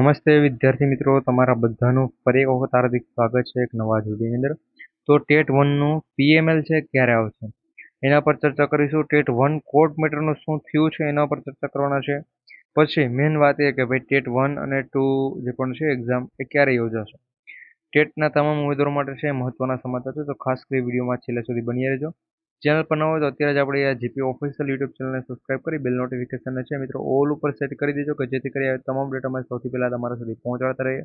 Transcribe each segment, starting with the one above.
નમસ્તે વિદ્યાર્થી મિત્રો, તમારા બધાનું ફરી એક વખત હાર્દિક સ્વાગત છે એક નવા જ વિડીયોની અંદર. તો ટેટ વનનું પીએમએલ છે ક્યારે આવશે એના પર ચર્ચા કરીશું. ટેટ વન કોર્ટ મેટરનું શું થયું છે એના પર ચર્ચા કરવાના છે. પછી મેઇન વાત એ કે ભાઈ ટેટ વન અને ટુ જે પણ છે એક્ઝામ એ ક્યારે યોજાશે. ટેટના તમામ ઉમેદવારો માટે છે મહત્વના સમાચાર છે, તો ખાસ કરી વિડીયોમાં છેલ્લે સુધી બની રહેજો. ચેનલ પર ન હોય તો અત્યારે જ આપણે આ જીપી ઓફિશિયલ યુટ્યુબ ચેનલને સબસ્ક્રાઇબ કરી બેલ નોટિફિકેશનને છે મિત્રો ઓલ ઉપર સેટ કરી દેજો કે જેથી કરી તમામ ડેટામાં સૌથી પહેલાં તમારા સુધી પહોંચાડતા રહીએ.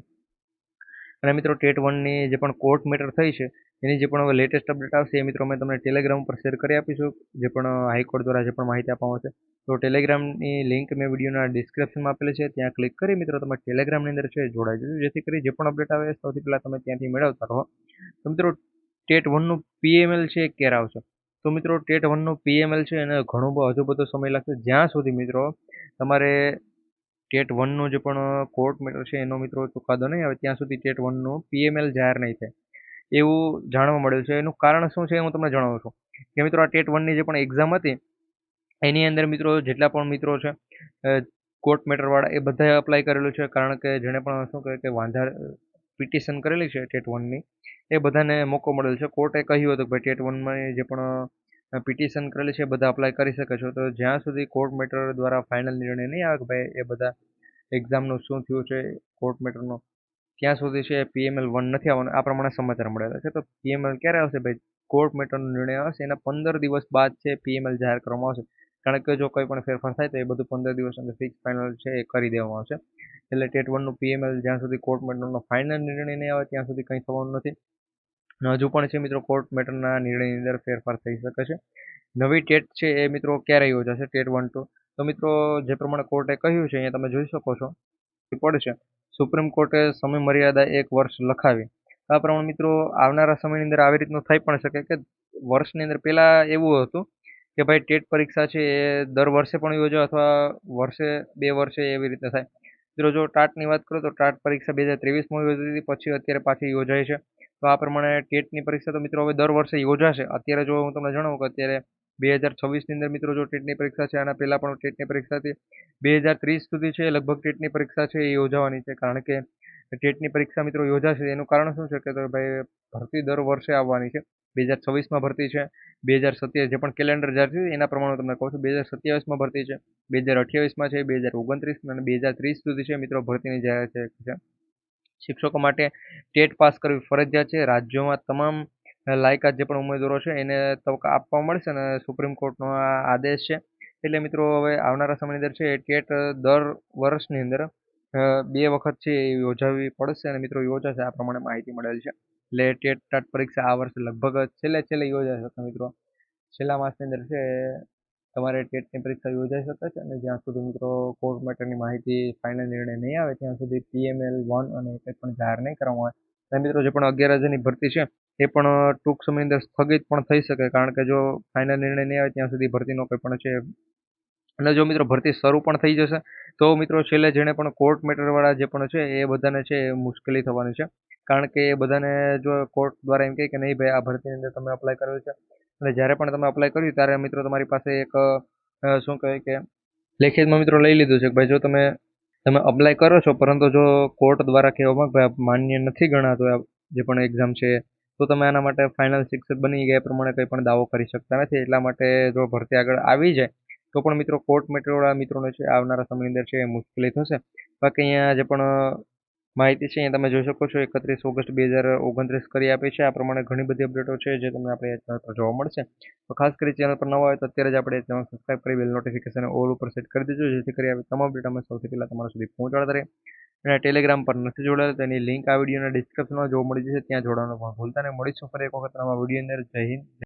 અને મિત્રો ટેટ વનની જે પણ કોર્ટ મેટર થઈ છે એની જે પણ હવે લેટેસ્ટ અપડેટ આવશે એ મિત્રો અમે તમને ટેલિગ્રામ પર શેર કરી આપીશું. જે પણ હાઈકોર્ટ દ્વારા જે પણ માહિતી આપવામાં આવશે તો ટેલિગ્રામની લિંક મેં વિડીયોના ડિસ્ક્રિપ્શનમાં આપેલી છે, ત્યાં ક્લિક કરી મિત્રો તમે ટેલિગ્રામની અંદર છે જોડાઈ જજો, જેથી કરી જે પણ અપડેટ આવે સૌથી પહેલાં તમે ત્યાંથી મેળવતા રહો. તો મિત્રો ટેટ વનનું પીએમએલ છે એ ક્યારે આવશે? તો મિત્રો ટેટ વનનું પીએમએલ છે એને હજુ બધો સમય લાગશે, જ્યાં સુધી મિત્રો તમારે ટેટ વનનું જે પણ કોર્ટ મેટર છે એનો મિત્રો ચુકાદો નહીં આવે ત્યાં સુધી ટેટ વનનું પીએમએલ જાહેર નહીં થાય એવું જાણવા મળ્યું છે. એનું કારણ શું છે હું તમને જણાવું છું કે મિત્રો આ ટેટ વનની જે પણ એક્ઝામ હતી એની અંદર મિત્રો જેટલા પણ મિત્રો છે કોર્ટ મેટરવાળા એ બધાએ અપ્લાય કરેલું છે, કારણ કે જેણે પણ શું કહે કે વાંધા પિટિશન કરેલી છે ટેટ વનની એ બધાને મોકો મળેલો છે. કોર્ટે કહ્યું હતું કે ભાઈ ટેટ વનમાં જે પણ પિટિશન કરેલી છે એ બધા અપ્લાય કરી શકે છો. તો જ્યાં સુધી કોર્ટ મેટર દ્વારા ફાઇનલ નિર્ણય નહીં આવે કે ભાઈ એ બધા એક્ઝામનું શું થયું છે કોર્ટ મેટરનો, ત્યાં સુધી છે પીએમએલ વન નથી આવવાનું, આ પ્રમાણે સમાચાર મળેલા છે. તો પીએમએલ ક્યારે આવશે ભાઈ? કોર્ટ મેટરનો નિર્ણય આવશે એના 15 દિવસ બાદ છે પીએમએલ જાહેર કરવામાં આવશે, કારણ કે જો કોઈ પણ ફેરફાર થાય તો એ બધું 15 દિવસ અંદર ફિક્સ ફાઇનલ છે એ કરી દેવામાં આવશે. એટલે ટેટ વનનું પીએમએલ જ્યાં સુધી કોર્ટ મેટરનો ફાઇનલ નિર્ણય નહીં આવે ત્યાં સુધી કંઈ થવાનું નથી. અને હજુ પણ છે મિત્રો કોર્ટ મેટરના નિર્ણયની અંદર ફેરફાર થઈ શકે છે. નવી ટેટ છે એ મિત્રો ક્યારે યોજાશે ટેટ વન ટુ? તો મિત્રો જે પ્રમાણે કોર્ટે કહ્યું છે અહીંયા તમે જોઈ શકો છો પડશે. સુપ્રીમ કોર્ટે સમય મર્યાદા 1 વર્ષ લખાવી. આ પ્રમાણે મિત્રો આવનારા સમયની અંદર આવી રીતનું થઈ પણ શકે કે વર્ષની અંદર પહેલાં એવું હતું કે ભાઈ ટેટ પરીક્ષા છે એ દર વર્ષે પણ યોજાય અથવા વર્ષે 2 વર્ષે એવી રીતે થાય. મિત્રો જો ટાટની વાત કરું તો ટાટ પરીક્ષા 2023માં યોજાતી હતી, પછી અત્યારે પાછી યોજાય છે. તો આ પ્રમાણે ટેટની પરીક્ષા તો મિત્રો હવે દર વર્ષે યોજાશે. અત્યારે જો હું તમને જણાવું કે અત્યારે 2026ની અંદર મિત્રો જો ટેટની પરીક્ષા છે, આના પહેલાં પણ ટેટની પરીક્ષા હતી. 2030 સુધી છે લગભગ ટેટની પરીક્ષા છે એ યોજાવાની છે, કારણ કે ટેટની પરીક્ષા મિત્રો યોજાશે એનું કારણ શું છે કે તો ભાઈ ભરતી દર વર્ષે આવવાની છે. 2026માં ભરતી છે, 2027 જે પણ કેલેન્ડર જાહેર થયું એના પ્રમાણે તમને કહું છું 2027માં ભરતી છે, 2028માં છે, 2029 અને 2030 સુધી છે મિત્રો ભરતીની જાહેરાત છે. શિક્ષકો માટે ટેટ પાસ કરવી ફરજિયાત છે. રાજ્યોમાં તમામ લાયકાત જે પણ ઉમેદવારો છે એને તક આપવા મળશે અને સુપ્રીમ કોર્ટનો આ આદેશ છે. એટલે મિત્રો હવે આવનારા સમયની અંદર છે ટેટ દર વર્ષની અંદર 2 વખત છે એ યોજાવી પડશે અને મિત્રો યોજાશે, આ પ્રમાણે માહિતી મળેલ છે. એટલે ટાટ પરીક્ષા આ વર્ષે લગભગ છેલ્લે યોજાશે. તો મિત્રો છેલ્લા માસની અંદર છે તમારે ટેટની પરીક્ષા યોજાઈ શકે છે, અને જ્યાં સુધી મિત્રો કોર્ટ મેટરની માહિતી ફાઇનલ નિર્ણય નહીં આવે ત્યાં સુધી પીએમએલ વન અને કંઈ પણ જાહેર નહીં કરવામાં આવે. અને મિત્રો જે પણ 11,000ની ભરતી છે એ પણ ટૂંક સમયની અંદર સ્થગિત પણ થઈ શકે, કારણ કે જો ફાઇનલ નિર્ણય નહીં આવે ત્યાં સુધી ભરતીનો કંઈ પણ છે. અને જો મિત્રો ભરતી શરૂ પણ થઈ જશે તો મિત્રો છેલ્લે જેણે પણ કોર્ટ મેટરવાળા જે પણ છે એ બધાને છે એ મુશ્કેલી થવાની છે, કારણ કે એ બધાને જો કોર્ટ દ્વારા એમ કહે કે નહીં ભાઈ આ ભરતીની અંદર તમે અપ્લાય કર્યું છે અને જ્યારે પણ તમે અપ્લાય કર્યું ત્યારે મિત્રો તમારી પાસે એક શું કહે કે લેખિતમાં મિત્રો લઈ લીધું છે કે ભાઈ જો તમે અપ્લાય કરો છો પરંતુ જો કોર્ટ દ્વારા કહેવામાં ભાઈ માન્ય નથી ગણાતો જે પણ એક્ઝામ છે તો તમે આના માટે ફાઇનલ શિક્ષક બની ગયા એ પ્રમાણે કંઈ પણ દાવો કરી શકતા નથી. એટલા માટે જો ભરતી આગળ આવી જાય તો પણ મિત્રો કોર્ટ મેટરવાળા મિત્રોને છે આવનારા સમયની અંદર છે એ મુશ્કેલી થશે. બાકી અહીંયા જે પણ માહિતી છે અહીંયા તમે જોઈ શકો છો 31 ઓગસ્ટ 2029 કરી આપી છે. આ પ્રમાણે ઘણી બધી અપડેટો છે જે તમને આપણે ચેનલ પર જોવા મળશે. તો ખાસ કરી ચેનલ પર નવા હોય તો અત્યારે જ આપણે ચેનલ સબસ્ક્રાઇબ કરી બેલ નોટિફિકેશન ઓલ ઉપર સેટ કરી દેજો, જેથી કરી આવી તમામ અપડેટ અમે સૌથી પહેલાં તમારા સુધી પહોંચાડતા રહીએ. અને ટેલિગ્રામ પર નથી જોડાયેલા તો એની લિંક આ વિડીયોના ડિસ્ક્રિપ્શનમાં જોવા મળી જશે, ત્યાં જોડાવાનું પણ ભૂલતા નહીં. મળીશું ફરી એક વખત નવા વિડીયો અંદર. જય હિન્દ.